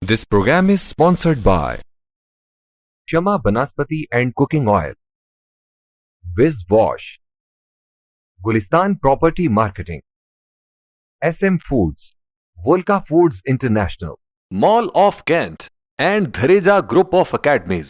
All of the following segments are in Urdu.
This program is sponsored by Shama Banaspati and Cooking Oil, Viz Wash, Gulistan Property Marketing, SM Foods, Volca Foods International, Mall of Kent, and Dhareja Group of Academies.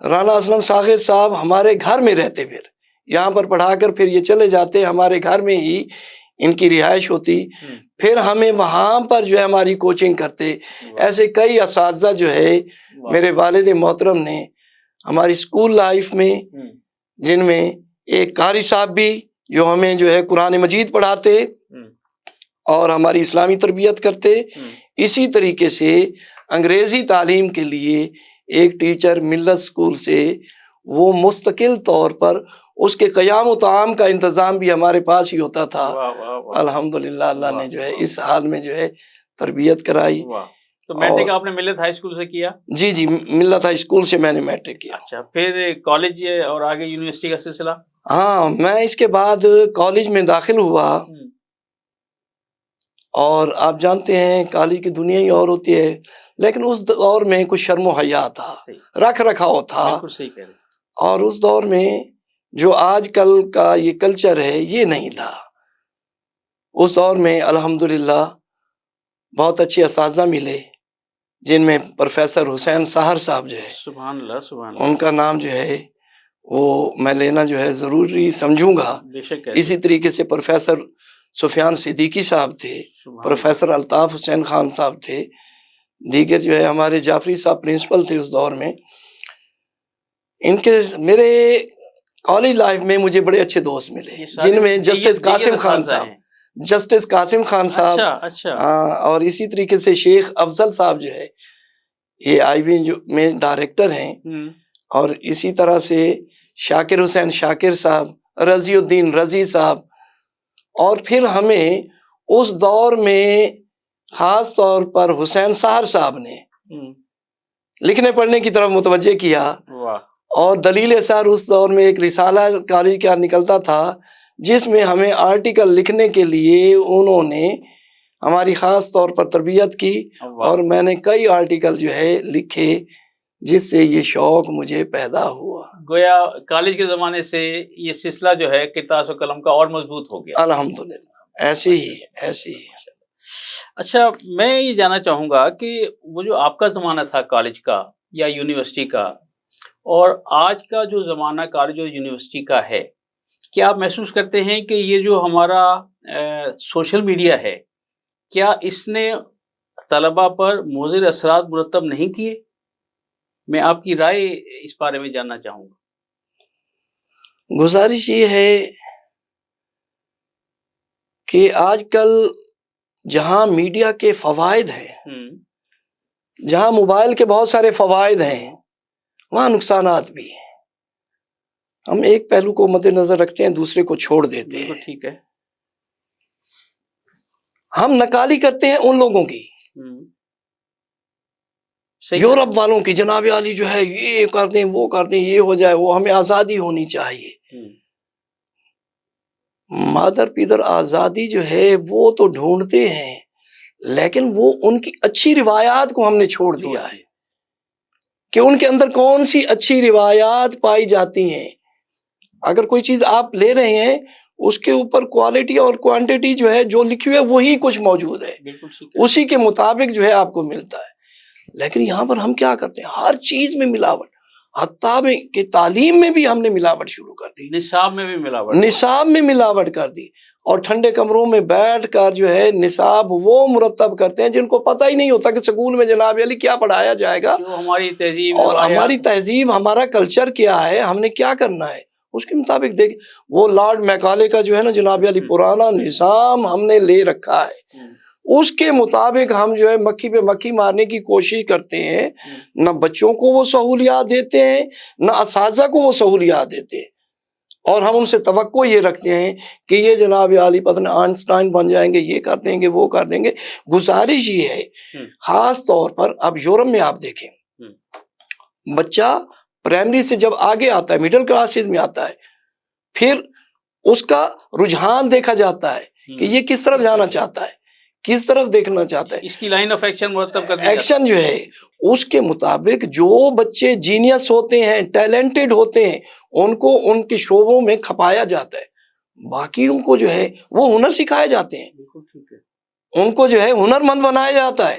Rana Aslam ساغر صاحب ہمارے گھر میں رہتے، پھر یہاں پر پڑھا کر پھر یہ چلے جاتے، ہمارے گھر میں ہی ان کی رہائش ہوتی، پھر ہمیں وہاں پر جو ہے ہماری کوچنگ کرتے۔ ایسے کئی اساتذہ جو ہے میرے والد محترم نے ہماری اسکول لائف میں، جن میں ایک قاری صاحب بھی جو ہمیں جو ہے قرآن مجید پڑھاتے اور ہماری اسلامی تربیت کرتے، اسی طریقے سے انگریزی تعلیم کے لیے ایک ٹیچر ملت اسکول سے وہ مستقل طور پر اس کے قیام و طعام کا انتظام بھی ہمارے پاس ہی ہوتا تھا۔ الحمدللہ اللہ نے جو ہے اس حال میں جو ہے تربیت کرائی۔ تو میٹرک آپ نے ملت ہائی اسکول سے کیا؟ جی جی، ملت ہائی اسکول سے میں نے میٹرک کیا۔ اچھا، پھر کالج اور آگے یونیورسٹی کا سلسلہ؟ ہاں، میں اس کے بعد کالج میں داخل ہوا، اور آپ جانتے ہیں کالج کی دنیا ہی اور ہوتی ہے، لیکن اس دور میں کچھ شرم و حیا تھا، رکھ رکھاؤ تھا، بالکل صحیح کہہ رہے ہیں۔ اور اس دور میں جو آج کل کا یہ کلچر ہے یہ نہیں تھا۔ اس دور میں الحمدللہ بہت اچھے اساتذہ ملے، جن میں پروفیسر حسین سہر صاحب جو ہے، سبحان اللہ سبحان اللہ، ان کا نام جو ہے وہ میں لینا جو ہے ضروری سمجھوں گا۔ بے شک۔ اسی طریقے سے پروفیسر سفیان صدیقی صاحب تھے، پروفیسر الطاف حسین خان صاحب تھے، دیگر جو ہے ہمارے جعفری صاحب پرنسپل تھے اس دور میں۔ ان کے میرے کالج لائف میں مجھے بڑے اچھے دوست ملے، جن میں جسٹس قاسم خان صاحب، جسٹس قاسم خان صاحب، اور اسی طریقے سے شیخ افضل صاحب جو ہے یہ آئی بی جو میں ڈائریکٹر ہیں، اور اسی طرح سے شاکر حسین شاکر صاحب، رضی الدین رضی صاحب، اور پھر ہمیں اس دور میں خاص طور پر حسین سہر صاحب نے لکھنے پڑھنے کی طرف متوجہ کیا، اور دلیل اثر اس دور میں ایک رسالہ کالج کا نکلتا تھا جس میں ہمیں آرٹیکل لکھنے کے لیے انہوں نے ہماری خاص طور پر تربیت کی، اور میں نے کئی آرٹیکل جو ہے لکھے، جس سے یہ شوق مجھے پیدا ہوا۔ گویا کالج کے زمانے سے یہ سلسلہ جو ہے کتاب و قلم کا اور مضبوط ہو گیا۔ الحمدللہ ایسے ہی۔ اچھا، میں یہ جاننا چاہوں گا کہ وہ جو آپ کا زمانہ تھا کالج کا یا یونیورسٹی کا، اور آج کا جو زمانہ کالج اور یونیورسٹی کا ہے، کیا آپ محسوس کرتے ہیں کہ یہ جو ہمارا سوشل میڈیا ہے، کیا اس نے طلبہ پر مضر اثرات مرتب نہیں کیے؟ میں آپ کی رائے اس بارے میں جاننا چاہوں گا۔ گزارش یہ ہے کہ آج کل جہاں میڈیا کے فوائد ہیں، جہاں موبائل کے بہت سارے فوائد ہیں، وہاں نقصانات بھی ہیں۔ ہم ایک پہلو کو مد نظر رکھتے ہیں، دوسرے کو چھوڑ دیتے ہیں۔ ٹھیک ہے۔ ہم نکالی کرتے ہیں ان لوگوں کی، یورپ والوں کی، جناب عالی جو ہے یہ کر دیں وہ کر دیں، یہ ہو جائے وہ، ہمیں آزادی ہونی چاہیے۔ مادر پیدر آزادی جو ہے وہ تو ڈھونڈتے ہیں، لیکن وہ ان کی اچھی روایات کو ہم نے چھوڑ دیا ہے کہ ان کے اندر کون سی اچھی روایات پائی جاتی ہیں۔ اگر کوئی چیز آپ لے رہے ہیں اس کے اوپر کوالٹی اور کوانٹٹی جو ہے جو لکھی ہوئی ہے وہی کچھ موجود ہے، اسی کے مطابق جو ہے آپ کو ملتا ہے۔ لیکن یہاں پر ہم کیا کرتے ہیں، ہر چیز میں ملاوٹ، حتیٰ کہ تعلیم میں بھی ہم نے ملاوٹ شروع کر دی، نصاب میں بھی ملاوٹ، نصاب میں ملاوٹ کر دی، اور ٹھنڈے کمروں میں بیٹھ کر جو ہے نصاب وہ مرتب کرتے ہیں جن کو پتہ ہی نہیں ہوتا کہ سکول میں جناب علی کیا پڑھایا جائے گا، ہماری تہذیب اور ہماری تہذیب، ہمارا کلچر کیا ہے، ہم نے کیا کرنا ہے، اس کے مطابق دیکھ۔ وہ لارڈ میکالے کا جو ہے نا جناب علی پرانا نظام ہم نے لے رکھا ہے، اس کے مطابق ہم جو ہے مکھی پہ مکھی مارنے کی کوشش کرتے ہیں، نہ بچوں کو وہ سہولیات دیتے ہیں، نہ اساتذہ کو وہ سہولیات دیتے ہیں، اور ہم ان سے توقع یہ رکھتے ہیں کہ یہ جناب عالی پتہ نہیں آئنسٹائن بن جائیں گے، یہ کر دیں گے وہ کر دیں گے۔ گزارش یہ ہے خاص طور پر اب یورپ میں آپ دیکھیں، بچہ پرائمری سے جب آگے آتا ہے، مڈل کلاسز میں آتا ہے، پھر اس کا رجحان دیکھا جاتا ہے کہ یہ کس طرف جانا چاہتا ہے، کس طرف دیکھنا چاہتا ہے، اس کی لائن آف ایکشن مرتب کر دی ایکشن جو ہے اس کے مطابق۔ جو بچے جینیس ہوتے ہیں، ٹیلنٹڈ ہوتے ہیں، ان کو ان کے شعبوں میں کھپایا جاتا ہے، باقیوں کو جو ہے وہ ہنر سکھائے جاتے ہیں، ان کو جو ہے ہنر مند بنایا جاتا ہے،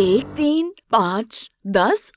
1, 3, 5, 10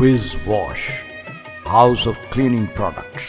Wiz Wash, House of Cleaning Products.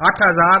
8000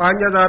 5000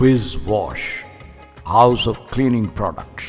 Wiz Wash, House of Cleaning Products.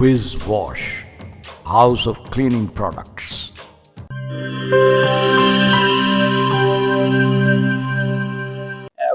Wiz Wash, House of Cleaning Products.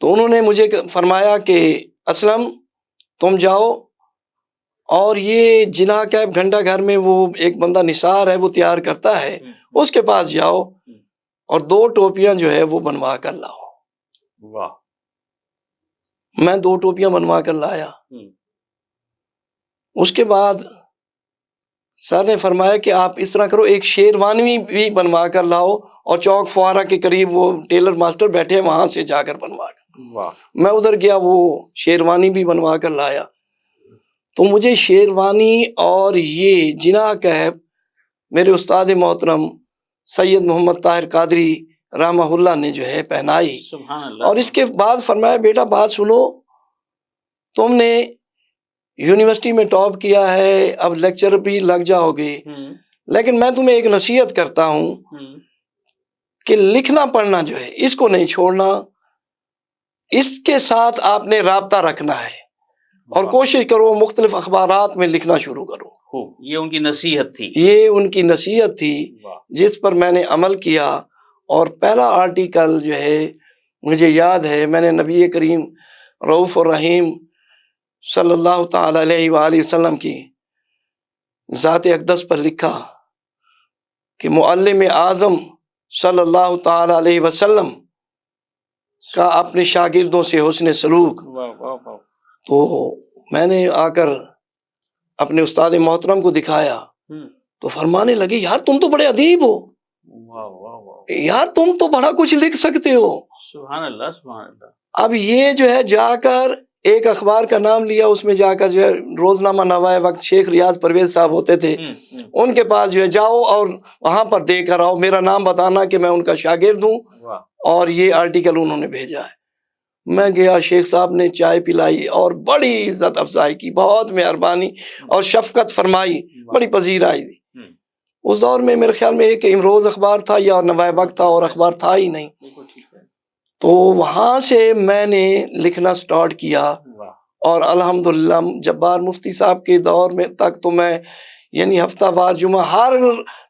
تو انہوں نے مجھے فرمایا کہ اسلم تم جاؤ اور یہ جناح کیب گھنٹہ گھر میں وہ ایک بندہ نثار ہے وہ تیار کرتا ہے، اس کے پاس جاؤ اور 2 ٹوپیاں جو ہے وہ بنوا کر لاؤ۔ واہ، میں 2 ٹوپیاں بنوا کر لایا۔ اس کے بعد سر نے فرمایا کہ آپ اس طرح کرو، ایک شیروانی بھی بنوا کر لاؤ اور چوک فوارہ کے قریب وہ ٹیلر ماسٹر بیٹھے ہیں وہاں سے جا کر بنوا کر۔ واہ، میں ادھر گیا، وہ شیروانی بھی بنوا کر لایا۔ تو مجھے شیروانی اور یہ جناح کیب میرے استاد محترم سید محمد طاہر قادری رحمہ اللہ نے جو ہے پہنائی، سبحان اللہ۔ اور اس کے بعد فرمایا بیٹا بات سنو، تم نے یونیورسٹی میں ٹاپ کیا ہے، اب لیکچر بھی لگ جاؤ گے، لیکن میں تمہیں ایک نصیحت کرتا ہوں کہ لکھنا پڑھنا جو ہے اس کو نہیں چھوڑنا، اس کے ساتھ آپ نے رابطہ رکھنا ہے اور کوشش کرو مختلف اخبارات میں لکھنا شروع کرو۔ یہ ان کی نصیحت تھی، یہ ان کی نصیحت تھی جس پر میں نے عمل کیا، اور پہلا آرٹیکل جو ہے مجھے یاد ہے میں نے نبی کریم رؤوف الرحیم صلی اللہ تعالی علیہ وآلہ وسلم کی ذات اقدس پر لکھا کہ معلم اعظم صلی اللہ تعالی علیہ وسلم کا اپنے شاگردوں سے حسن سلوک۔ تو میں نے آ کر اپنے استاد محترم کو دکھایا تو فرمانے لگے یار تم تو بڑے ادیب ہو، یار تم تو بڑا کچھ لکھ سکتے ہو۔ سبحان اللہ، سبحان اللہ۔ اب یہ جو ہے جا کر ایک اخبار کا نام لیا، اس میں جا کر جو ہے روزنامہ نوائے وقت شیخ ریاض پرویز صاحب ہوتے تھے، ان کے پاس جو ہے جاؤ اور وہاں پر دے کر آؤ، میرا نام بتانا کہ میں ان کا شاگرد ہوں اور یہ آرٹیکل انہوں نے بھیجا ہے۔ میں گیا، شیخ صاحب نے چائے پلائی اور بڑی عزت افزائی کی، بہت مہربانی اور شفقت فرمائی، بڑی پذیرائی دی۔ اس دور میں میرے خیال میں ایک امروز اخبار تھا یا نوائے وقت تھا، اور اخبار تھا ہی نہیں۔ تو وہاں سے میں نے لکھنا سٹارٹ کیا، اور الحمدللہ جبار مفتی صاحب کے دور میں تک تو میں یعنی ہفتہ وار جمعہ، ہر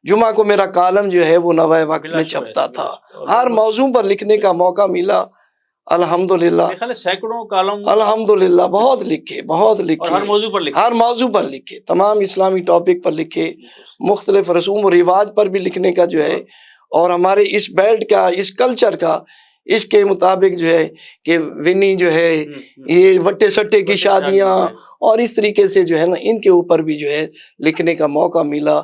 جمعہ کو میرا کالم جو ہے وہ نوائے وقت میں چھپتا تھا، ہر موضوع پر لکھنے کا موقع ملا الحمدللہ۔ سینکڑوں کالم الحمدللہ بہت لکھے، بہت لکھے، ہر موضوع پر لکھے، ہر موضوع پر لکھے، تمام اسلامی ٹاپک پر لکھے، مختلف رسوم و رواج پر بھی لکھنے کا جو ہے، اور ہمارے اس بیلٹ کا، اس کلچر کا، اس کے مطابق جو ہے کہ ونی جو ہے، یہ وٹے سٹے کی شادیاں اور اس طریقے سے جو ہے نا، ان کے اوپر بھی جو ہے لکھنے کا موقع ملا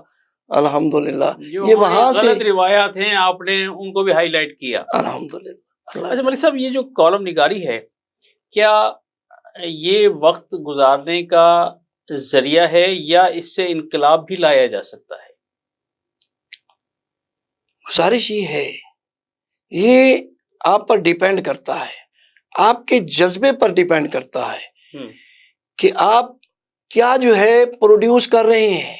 الحمدللہ۔ یہ وہاں سے غلط روایات ہیں، آپ نے ان کو بھی ہائی لائٹ کیا الحمدللہ۔ اچھا ملک صاحب، یہ جو کالم نگاری ہے، کیا یہ وقت گزارنے کا ذریعہ ہے یا اس سے انقلاب بھی لایا جا سکتا ہے؟ گزارش یہ ہے، یہ آپ پر ڈیپینڈ کرتا ہے، آپ کے جذبے پر ڈیپینڈ کرتا ہے کہ آپ کیا جو ہے پروڈیوس کر رہے ہیں،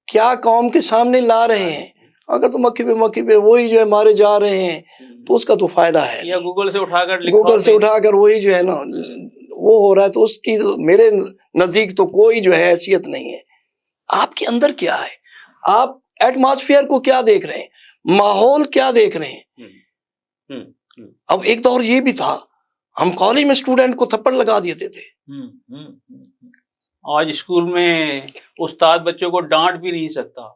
کیا قوم کے سامنے لا رہے ہیں۔ اگر تو مکھی پہ وہی جو ہے مارے جا رہے ہیں تو اس کا تو فائدہ ہے، یا گوگل سے اٹھا کر وہی جو ہے نا وہ ہو رہا ہے، تو اس کی میرے نزدیک تو کوئی جو ہے حیثیت نہیں ہے۔ آپ کے اندر کیا ہے، آپ ایٹماسفیئر کو کیا دیکھ رہے ہیں، ماحول کیا دیکھ رہے ہیں۔ اب ایک دور یہ بھی تھا، ہم کالج میں اسٹوڈنٹ کو تھپڑ لگا دیتے تھے، آج اسکول میں استاد بچوں کو ڈانٹ بھی نہیں سکتا۔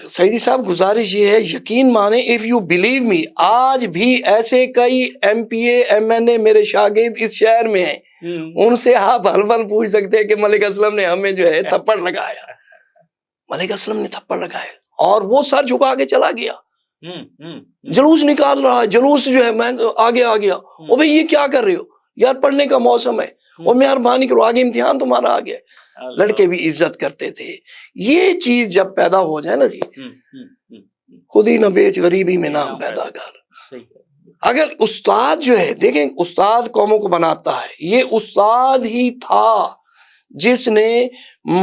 سیدی صاحب گزارش یہ ہے، یقین مانے if you believe me، آج بھی ایسے کئی M P A M N A میرے شاگرد اس شہر میں ہیں، ان سے آپ حلفاً پوچھ سکتے ہیں کہ ملک اسلم نے ہمیں جو ہے تھپڑ لگایا، ملک اسلم نے تھپڑ لگایا، اور وہ سر جھکا کے چلا گیا، جلوس نکال رہا ہے، جلوس جو ہے میں آگے آ گیا، او بھئی یہ کیا کر رہے ہو یار، پڑھنے کا موسم ہے، وہ مہربانی کرو، آگے امتحان تمہارا آ گیا۔ لڑکے بھی عزت کرتے تھے۔ یہ چیز جب پیدا ہو جائے نا جی، خود ہی نہ بیچ غریبی میں نام پیدا کر۔ اگر استاد جو ہے، دیکھیں استاد قوموں کو بناتا ہے، یہ استاد ہی تھا جس نے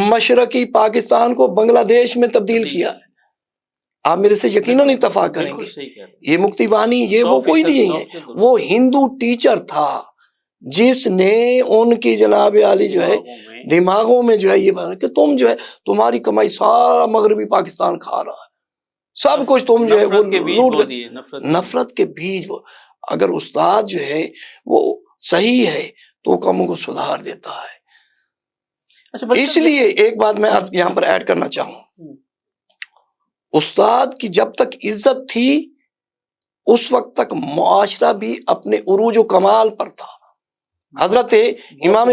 مشرقی پاکستان کو بنگلہ دیش میں تبدیل کیا ہے۔ آپ میرے سے یقیناً اتفاق کریں گے، یہ مکتی بانی یہ وہ کوئی نہیں ہے، وہ ہندو ٹیچر تھا جس نے ان کی جناب عالی جو ہے دماغوں میں جو ہے یہ بات کہ تم جو ہے تمہاری کمائی سارا مغربی پاکستان کھا رہا ہے، سب کچھ تم جو ہے وہ لوٹ کر، نفرت کے بیج وہ۔ اگر استاد جو ہے وہ صحیح ہے تو کاموں کو سدھار دیتا ہے۔ اس لیے ایک بات میں آج یہاں پر ایڈ کرنا چاہوں، استاد کی جب تک عزت تھی اس وقت تک معاشرہ بھی اپنے عروج و کمال پر تھا۔ حضرت امام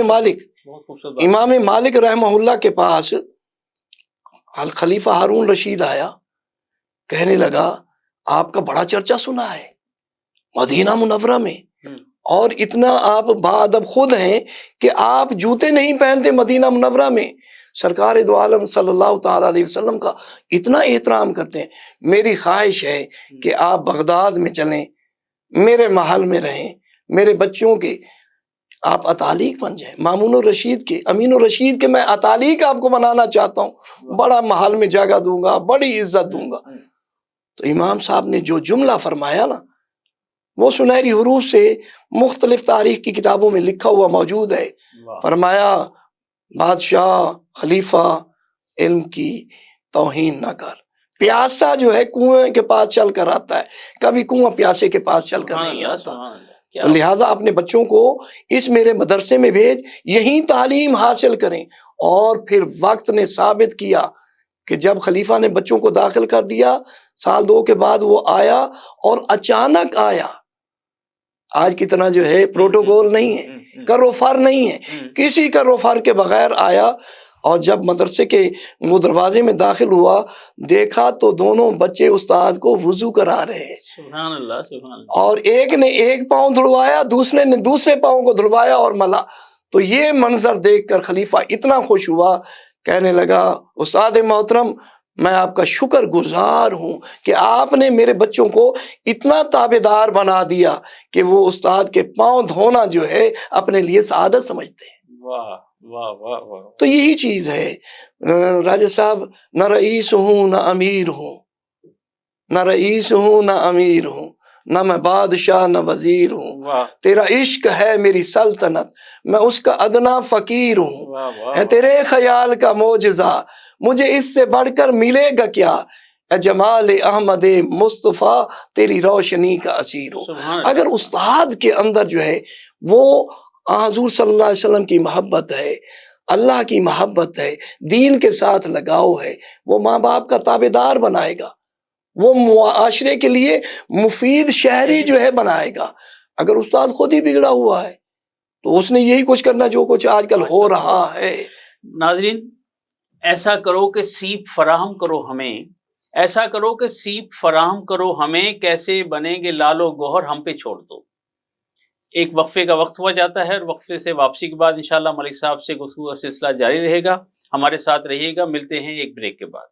مالک رحمہ اللہ کے پاس خلیفہ ہارون رشید آیا، کہنے لگا آپ کا بڑا چرچا سنا ہے مدینہ منورہ میں، اور اتنا آپ باادب خود ہیں کہ آپ جوتے نہیں پہنتے مدینہ منورہ میں، سرکار دو عالم صلی اللہ تعالی علیہ وسلم کا اتنا احترام کرتے ہیں، میری خواہش ہے کہ آپ بغداد میں چلیں، میرے محل میں رہیں، میرے بچوں کے آپ اتالیق بن جائیں، مامون الرشید کے، امین الرشید کے میں اتالیق آپ کو بنانا چاہتا ہوں، بڑا محل میں جگہ دوں گا، بڑی عزت دوں گا۔ تو امام صاحب نے جو جملہ فرمایا نا، وہ سنہری حروف سے مختلف تاریخ کی کتابوں میں لکھا ہوا موجود ہے۔ فرمایا بادشاہ خلیفہ علم کی توہین نہ کر۔ پیاسا جو ہے کنویں کے پاس چل کر آتا ہے، کبھی کنواں پیاسے کے پاس چل کر نہیں آتا۔ تو لہٰذا اپنے بچوں کو اس میرے مدرسے میں بھیج، یہیں تعلیم حاصل کریں۔ اور پھر وقت نے ثابت کیا کہ جب خلیفہ نے بچوں کو داخل کر دیا، سال 2 کے بعد وہ آیا، اور اچانک آیا، آج کی طرح جو ہے پروٹوکول نہیں ہے، کر و فر نہیں ہے، کسی کر و فر کے بغیر آیا، اور جب مدرسے کے وہ دروازے میں داخل ہوا، دیکھا تو دونوں بچے استاد کو وضو کرا رہے ہیں۔ سبحان اللہ، سبحان اللہ۔ اور ایک نے ایک پاؤں دھلوایا، دوسرے نے دوسرے پاؤں کو دھلوایا اور ملا۔ تو یہ منظر دیکھ کر خلیفہ اتنا خوش ہوا، کہنے لگا استاد محترم میں آپ کا شکر گزار ہوں کہ آپ نے میرے بچوں کو اتنا تابعدار بنا دیا کہ وہ استاد کے پاؤں دھونا جو ہے اپنے لیے سعادت سمجھتے ہیں۔ واہ واہ واہ واہ۔ تو یہی چیز ہے راجہ صاحب، نہ رئیس ہوں نہ امیر ہوں، نہ رئیس ہوں نہ امیر ہوں، نہ میں بادشاہ نہ وزیر ہوں، تیرا عشق ہے میری سلطنت، میں اس کا ادنا فقیر ہوں، ہے تیرے خیال کا معجزہ، مجھے اس سے بڑھ کر ملے گا کیا، اے جمال احمد مصطفیٰ تیری روشنی کا اسیر ہوں۔ اگر استاد کے اندر جو ہے وہ حضور صلی اللہ علیہ وسلم کی محبت ہے، اللہ کی محبت ہے، دین کے ساتھ لگاؤ ہے، وہ ماں باپ کا تابعدار بنائے گا، وہ معاشرے کے لیے مفید شہری جو ہے بنائے گا۔ اگر استاد خود ہی بگڑا ہوا ہے تو اس نے یہی کچھ کرنا جو کچھ آج کل ہو رہا ہے۔ ناظرین، ایسا کرو کہ سیپ فراہم کرو ہمیں، ایسا کرو کہ سیپ فراہم کرو ہمیں، کیسے بنیں گے لال و گوہر ہم پہ چھوڑ دو۔ ایک وقفے کا وقت ہوا جاتا ہے، اور وقفے سے واپسی کے بعد انشاءاللہ ملک صاحب سے گفتگو کا سلسلہ جاری رہے گا۔ ہمارے ساتھ رہیے گا، ملتے ہیں ایک بریک کے بعد۔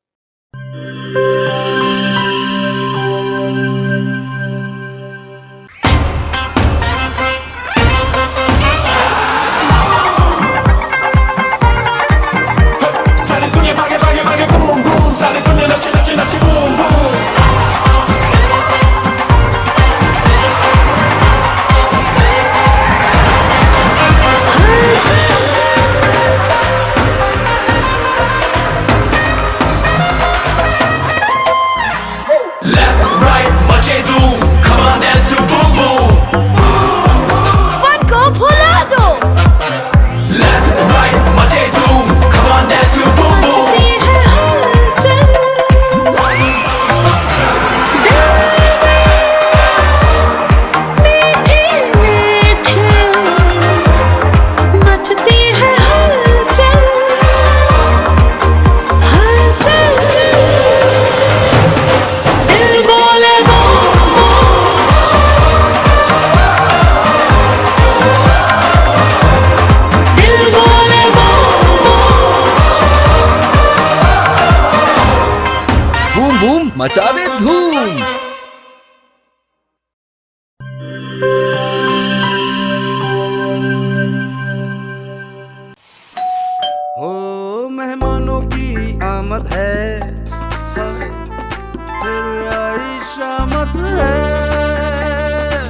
مچا دے دھوم۔ ہو مہمانوں کی آمد ہے، پھر آئی شامت ہے،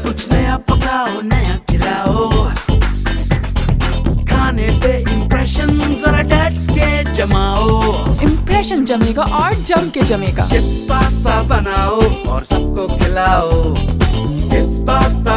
کچھ نیا پکاؤ نیا کھلاؤ، کھانے پہ امپریشن ذرا ڈٹ کے جماؤ، امپریشن جمے گا اور جم کے جمے گا۔ کڈس پاستا بناؤ اور سب کو کھلاؤ، kids pasta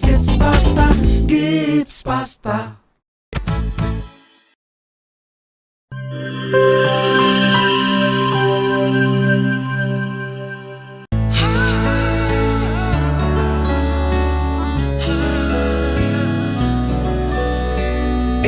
Gibbs pasta, Gibbs pasta.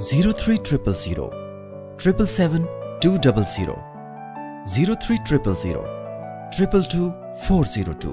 0300 777 200 0300 222 402।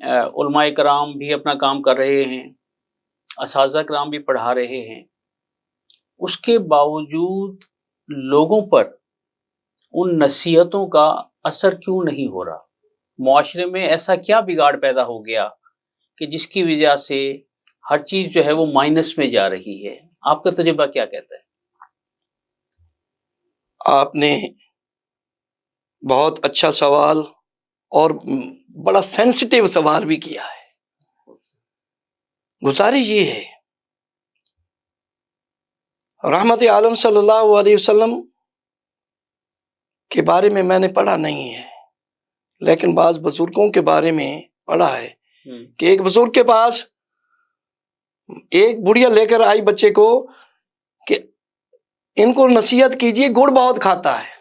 علماء کرام بھی اپنا کام کر رہے ہیں، اساتذہ کرام بھی پڑھا رہے ہیں، اس کے باوجود لوگوں پر ان نصیحتوں کا اثر کیوں نہیں ہو رہا؟ معاشرے میں ایسا کیا بگاڑ پیدا ہو گیا کہ جس کی وجہ سے ہر چیز جو ہے وہ مائنس میں جا رہی ہے؟ آپ کا تجربہ کیا کہتا ہے؟ آپ نے بہت اچھا سوال اور بڑا سینسٹیو سوال بھی کیا ہے۔ گزارش یہ ہے، رحمت عالم صلی اللہ علیہ وسلم کے بارے میں نے پڑھا نہیں ہے، لیکن بعض بزرگوں کے بارے میں پڑھا ہے کہ ایک بزرگ کے پاس ایک بڑھیا لے کر آئی بچے کو کہ ان کو نصیحت کیجئے، گڑ بہت کھاتا ہے۔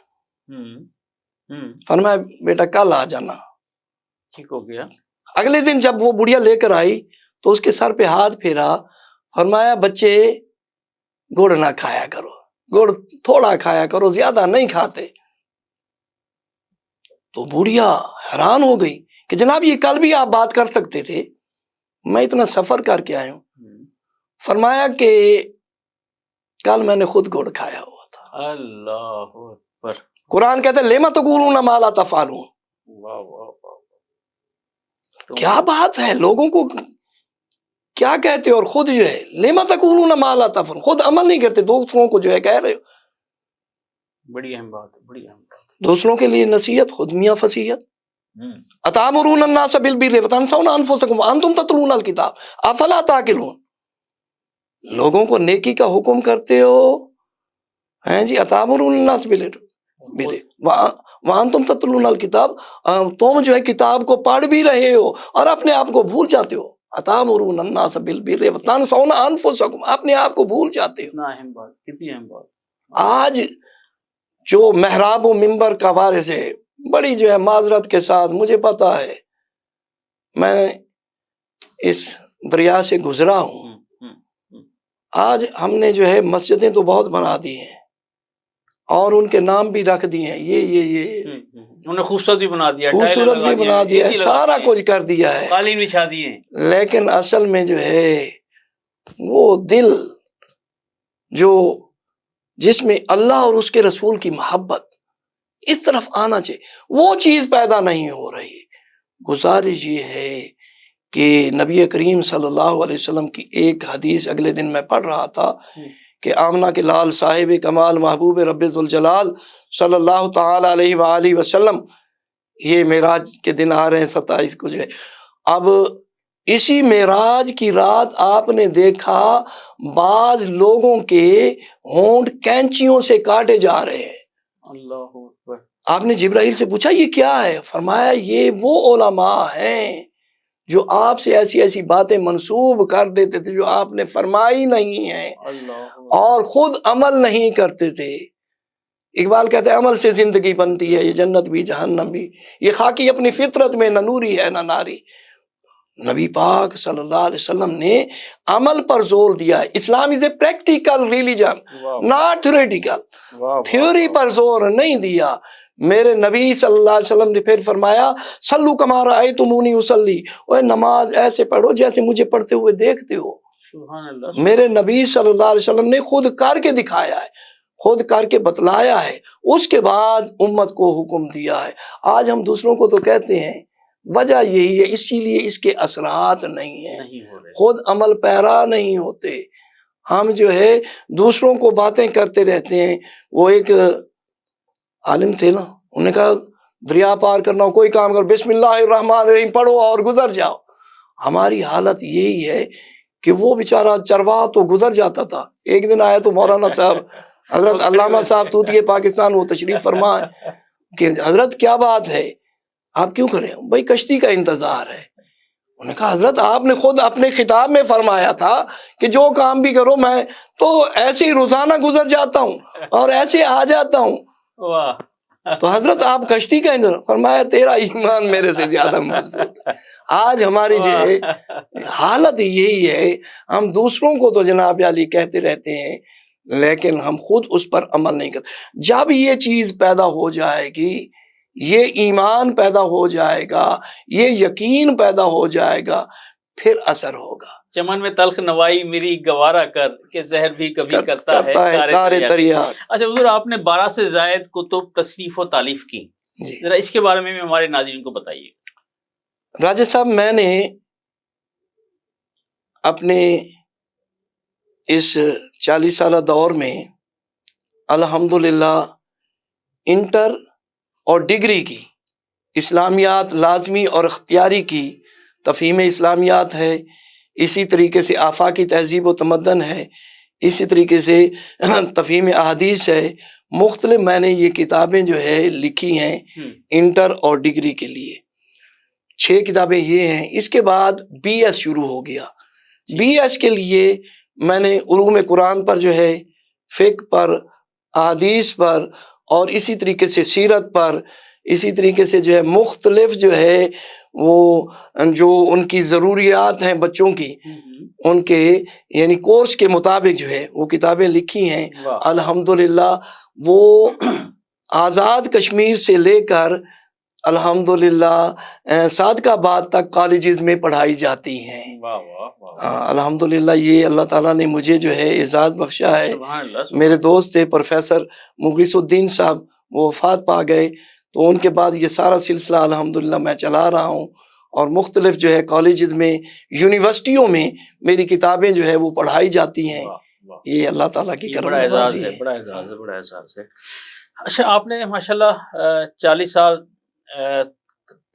فرمایا بیٹا کل آ جانا۔ ٹھیک ہو گیا۔ اگلے دن جب وہ بڑھیا لے کر آئی تو اس کے سر پہ ہاتھ پھیرا، فرمایا بچے گڑ نہ کھایا کرو، گڑ تھوڑا کھایا کرو، زیادہ نہیں کھاتے۔ تو بڑھیا حیران ہو گئی کہ جناب یہ کل بھی آپ بات کر سکتے تھے، میں اتنا سفر کر کے آیا ہوں۔ فرمایا کہ کل میں نے خود گڑ کھایا ہوا تھا۔ اللہ اکبر۔ قرآن کہتا ہے لِمَ تَقُولُونَ مَا لَا تَفْعَلُونَ۔ واہ واہ واہ، کیا بات ہے، لوگوں کو کیا کہتے ہو اور خود جو ہے لِمَ تَقُولُونَ مَا لَا تَفْعَلُونَ، خود عمل نہیں کرتے، دوسروں کو جو ہے کہہ رہے ہو۔ بڑی اہم بات ہے، بڑی اہم بات۔ دوسروں کے لیے نصیحت، خود میاں فصیحت۔ أَتَأْمُرُونَ النَّاسَ بِالْبِرِّ وَتَنْسَوْنَ أَنفُسَكُمْ وَأَنْتُمْ تَتْلُونَ الْكِتَابَ أَفَلَا تَعْقِلُونَ۔ لوگوں کو نیکی کا حکم کرتے ہو، ہیں جی، أَتَأْمُرُونَ النَّاسَ بِالْبِرِّ وَأَنْتُمْ تَتْلُونَ الْكِتَابَ، تم جو ہے کتاب کو پڑھ بھی رہے ہو اور اپنے آپ کو بھول جاتے ہو۔ أَتَأْمُرُونَ النَّاسَ بِالْبِرِّ وَتَنْسَوْنَ أَنفُسَكُمْ، اپنے آپ کو بھول جاتے ہو۔ کتنا اہم بات، کتنی اہم بات۔ آج جو محراب و منبر کا وارث ہے، بڑی جو ہے معذرت کے ساتھ مجھے پتا ہے، میں اس دریا سے گزرا ہوں، آج ہم نے جو ہے مسجدیں تو بہت بنا دی ہیں اور ان کے نام بھی رکھ دیے ہیں، یہ انہوں نے خوبصورت بھی بنا دیا، خوبصورت بھی بنا دیا ہے، سارا کچھ کر دیا ہے، قالین بچھا دیے ہیں، لیکن اصل میں جو ہے وہ دل جو جس میں اللہ اور اس کے رسول کی محبت اس طرف آنا چاہیے، وہ چیز پیدا نہیں ہو رہی۔ گزارش یہ ہے کہ نبی کریم صلی اللہ علیہ وسلم کی ایک حدیث اگلے دن میں پڑھ رہا تھا کہ آمنہ کے لال صاحب کمال محبوب رب ذوالجلال صلی اللہ تعالی علیہ وآلہ وسلم، یہ معراج کے دن آ رہے ہیں 27 کو جو ہے، اب اسی معراج کی رات آپ نے دیکھا بعض لوگوں کے ہونٹ کینچیوں سے کاٹے جا رہے ہیں۔ اللہ اکبر۔ آپ نے جبرائیل سے پوچھا یہ کیا ہے؟ فرمایا یہ وہ علماء ہیں جو آپ سے ایسی ایسی باتیں منسوب کر دیتے تھے جو آپ نے فرمائی نہیں ہیں اور خود عمل نہیں کرتے تھے۔ اقبال کہتے ہیں عمل سے زندگی بنتی ہے، یہ جنت بھی جہنم بھی، یہ خاکی اپنی فطرت میں نہ نوری ہے نہ ناری۔ نبی پاک صلی اللہ علیہ وسلم نے عمل پر زور دیا ہے۔ Islam is a practical religion, not theoretical, theory پر زور نہیں دیا۔ میرے نبی صلی اللہ علیہ وسلم نے پھر فرمایا صلو کما رأیتمونی اصلی، اوہ نماز ایسے پڑھو جیسے مجھے پڑھتے ہوئے دیکھتے ہو۔ سبحان اللہ۔ میرے نبی صلی اللہ علیہ وسلم نے خود کر کے دکھایا ہے، خود کر کے بتلایا ہے، اس کے بعد امت کو حکم دیا ہے۔ آج ہم دوسروں کو تو کہتے ہیں، وجہ یہی ہے، اسی لیے اس کے اثرات نہیں ہیں، خود عمل پیرا نہیں ہوتے۔ ہم جو ہے دوسروں کو باتیں کرتے رہتے ہیں۔ وہ ایک عالم تھے نا، انہوں نے کہا دریا پار کرنا ہو کوئی کام کرو، بسم اللہ الرحمن الرحیم پڑھو اور گزر جاؤ۔ ہماری حالت یہی ہے کہ وہ بیچارہ چرواہ تو گزر جاتا تھا، ایک دن آیا تو مولانا صاحب حضرت علامہ صاحب توتیہ پاکستان وہ تشریف فرما کہ حضرت کیا بات ہے، آپ کیوں کریں؟ بھائی کشتی کا انتظار ہے۔ انہوں نے کہا حضرت آپ نے خود اپنے خطاب میں فرمایا تھا کہ جو کام بھی کرو میں تو ایسے ہی روزانہ گزر جاتا ہوں اور ایسے آ جاتا ہوں، تو حضرت آپ کشتی کا انتظار، فرمایا تیرا ایمان میرے سے زیادہ مضبوط ہے۔ آج ہماری جو ہے حالت یہی ہے، ہم دوسروں کو تو جناب علی کہتے رہتے ہیں لیکن ہم خود اس پر عمل نہیں کرتے۔ جب یہ چیز پیدا ہو جائے گی یہ ایمان پیدا ہو جائے گا، یہ یقین پیدا ہو جائے گا، پھر اثر ہوگا۔ چمن میں تلخ نوائی میری گوارا کر کہ زہر بھی کبھی کرتا ہے کار تریاق۔ اچھا حضور، آپ نے 12 سے زائد کتب تصنیف و تالیف کی، ذرا اس کے بارے میں ہمارے ناظرین کو بتائیے۔ راجہ صاحب، میں نے اپنے اس 40 سالہ دور میں الحمدللہ انٹر اور ڈگری کی، اسلامیات لازمی اور اختیاری کی، تفہیم اسلامیات ہے، اسی طریقے سے آفاقی تہذیب و تمدن ہے، اسی طریقے سے تفہیم احادیث ہے، مختلف میں نے یہ کتابیں جو ہے لکھی ہیں انٹر اور ڈگری کے لیے۔ 6 کتابیں یہ ہیں۔ اس کے بعد بی ایس شروع ہو گیا۔ بی ایس کے لیے میں نے علوم قرآن پر جو ہے، فقہ پر، احادیث پر، اور اسی طریقے سے سیرت پر، اسی طریقے سے جو ہے مختلف جو ہے وہ جو ان کی ضروریات ہیں بچوں کی، ان کے یعنی کورس کے مطابق جو ہے وہ کتابیں لکھی ہیں۔ الحمدللہ وہ آزاد کشمیر سے لے کر الحمدللہ صادق آباد تک کالجز میں پڑھائی جاتی ہیں۔ الحمدللہ یہ اللہ تعالیٰ نے مجھے جو ہے اعزاز بخشا ہے۔ میرے دوست تھے پروفیسر مغیث الدین صاحب، وہ وفات پا گئے، تو ان کے بعد یہ سارا سلسلہ الحمدللہ میں چلا رہا ہوں، اور مختلف جو ہے کالجز میں، یونیورسٹیوں میں میری کتابیں جو ہے وہ پڑھائی جاتی ہیں۔ یہ اللہ تعالیٰ کی کرم نوازی ہے۔ بڑا اعزاز ہے، بڑا اعزاز ہے۔ اچھا، آپ نے ماشاءاللہ 40 سال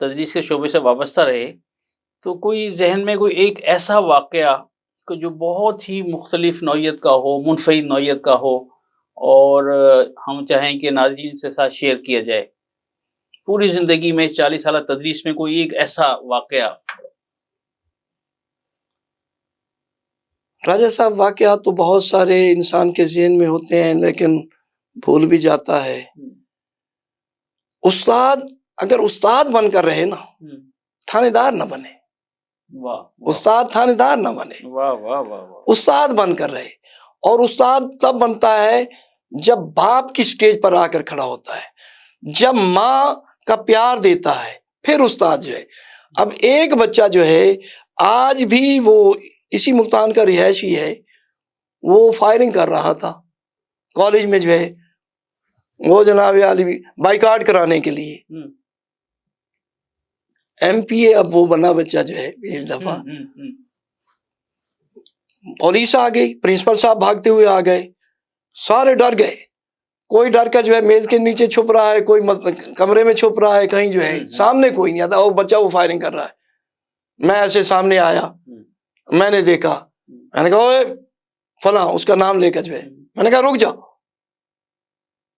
تدریس کے شعبے سے وابستہ رہے، تو کوئی ذہن میں کوئی ایک ایسا واقعہ جو بہت ہی مختلف نوعیت کا ہو، منفرد نوعیت کا ہو، اور ہم چاہیں کہ ناظرین سے ساتھ شیئر کیا جائے؟ پوری زندگی میں 40 سالہ تدریس میں کوئی ایک ایسا واقعہ۔ راجہ صاحب، واقعات تو بہت سارے انسان کے ذہن میں ہوتے ہیں، لیکن بھول بھی جاتا ہے۔ استاد اگر استاد بن کر رہے نا، تھانے دار نہ بنے۔ استاد تھانے دار نہ بنے، استاد بن کر رہے۔ اور استاد تب بنتا ہے جب باپ کی سٹیج پر آ کر کھڑا ہوتا ہے، جب ماں کا پیار دیتا ہے، پھر استاد جو ہے۔ اب ایک بچہ جو ہے آج بھی وہ اسی ملتان کا رہائشی ہے، وہ فائرنگ کر رہا تھا کالج میں جو ہے، وہ جناب علی بائیکاٹ کرانے کے لیے ایم پی اے، اب وہ بنا بچہ جو ہے ایک دفعہ پولیس آ گئی، پرنسپل صاحب بھاگتے ہوئے آ گئے، سارے ڈر گئے۔ کوئی ڈر کر جو ہے میز کے نیچے چھپ رہا ہے، کوئی کمرے میں چھپ رہا ہے، کہیں جو ہے سامنے کوئی نہیں آتا، وہ بچہ وہ فائرنگ کر رہا ہے۔ میں ایسے سامنے آیا، میں نے دیکھا، میں نے کہا اوے فلاں، اس کا نام لے کر جو ہے، میں نے کہا رک جاؤ،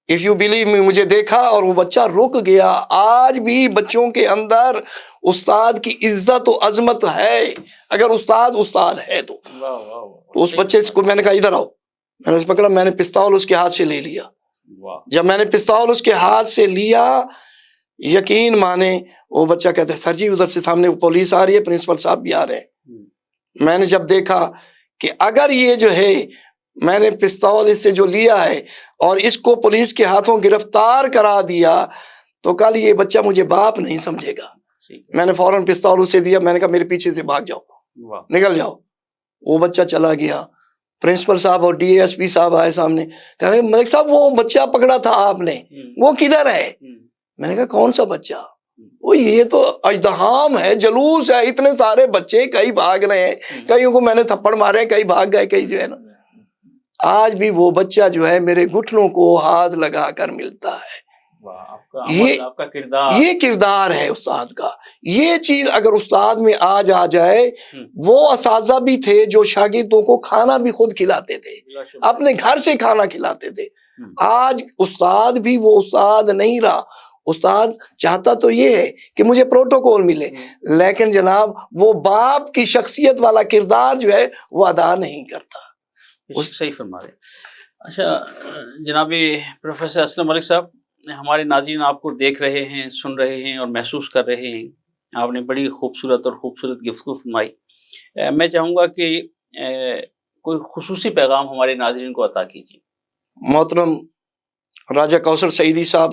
اف یو بلیو می، مجھے دیکھا اور وہ بچہ رک گیا۔ آج بھی بچوں کے اندر استاد کی عزت و عظمت ہے، اگر استاد ہے تو اس بچے کو میں نے کہا ادھر آؤ، میں نے اسے پکڑا، میں نے پستول اس کے ہاتھ سے لے لیا۔ جب میں نے پستول اس کے ہاتھ سے لیا، یقین مانے وہ بچہ کہتا ہے سر جی ادھر سے سامنے پولیس آ رہی ہے، پرنسپل صاحب بھی آ رہے ہیں۔ میں نے جب دیکھا کہ اگر یہ جو ہے میں نے پستول اس سے جو لیا ہے اور اس کو پولیس کے ہاتھوں گرفتار کرا دیا، تو کل یہ بچہ مجھے باپ نہیں سمجھے گا۔ میں نے فوراً پستول اسے دیا، میں نے کہا میرے پیچھے سے بھاگ جاؤ، نکل جاؤ۔ وہ بچہ چلا گیا۔ پرنسپل صاحب اور ڈی ایس پی صاحب آئے سامنے، کہہ رہے ملک صاحب وہ بچہ پکڑا تھا آپ نے، وہ کدھر ہے؟ میں نے کہا کون سا بچہ؟ وہ یہ تو اجدہام ہے، جلوس ہے، اتنے سارے بچے، کئی بھاگ رہے ہیں، کئیوں کو میں نے تھپڑ مارے، کئی بھاگ گئے، کئی جو ہے نا۔ آج بھی وہ بچہ جو ہے میرے گھٹنوں کو ہاتھ لگا کر ملتا ہے۔ یہ کردار ہے استاد کا۔ یہ چیز اگر استاد میں آج آ جائے، وہ اساتذہ بھی تھے جو شاگردوں کو کھانا بھی خود کھلاتے تھے، اپنے گھر سے کھانا کھلاتے تھے۔ آج استاد بھی وہ استاد نہیں رہا۔ استاد چاہتا تو یہ ہے کہ مجھے پروٹوکول ملے، لیکن جناب وہ باپ کی شخصیت والا کردار جو ہے وہ ادا نہیں کرتا۔ صحیح فرما رہے۔ اچھا جناب پروفیسر اسلم ملک صاحب، ہمارے ناظرین آپ کو دیکھ رہے ہیں، سن رہے ہیں اور محسوس کر رہے ہیں، آپ نے بڑی خوبصورت گفتگو فرمائی۔ میں چاہوں گا کہ کوئی خصوصی پیغام ہمارے ناظرین کو عطا کیجیے۔ محترم راجہ کوثر سعیدی صاحب،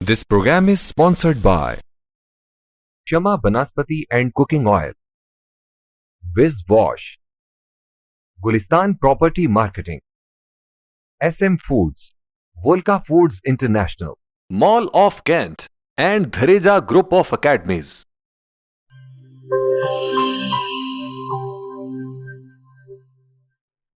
This program is sponsored by Shama Banaspati and Cooking Oil, Wiz Wash, Gulistan Property Marketing, SM Foods, Volca Foods International, Mall of Kent, and Dhareja Group of Academies.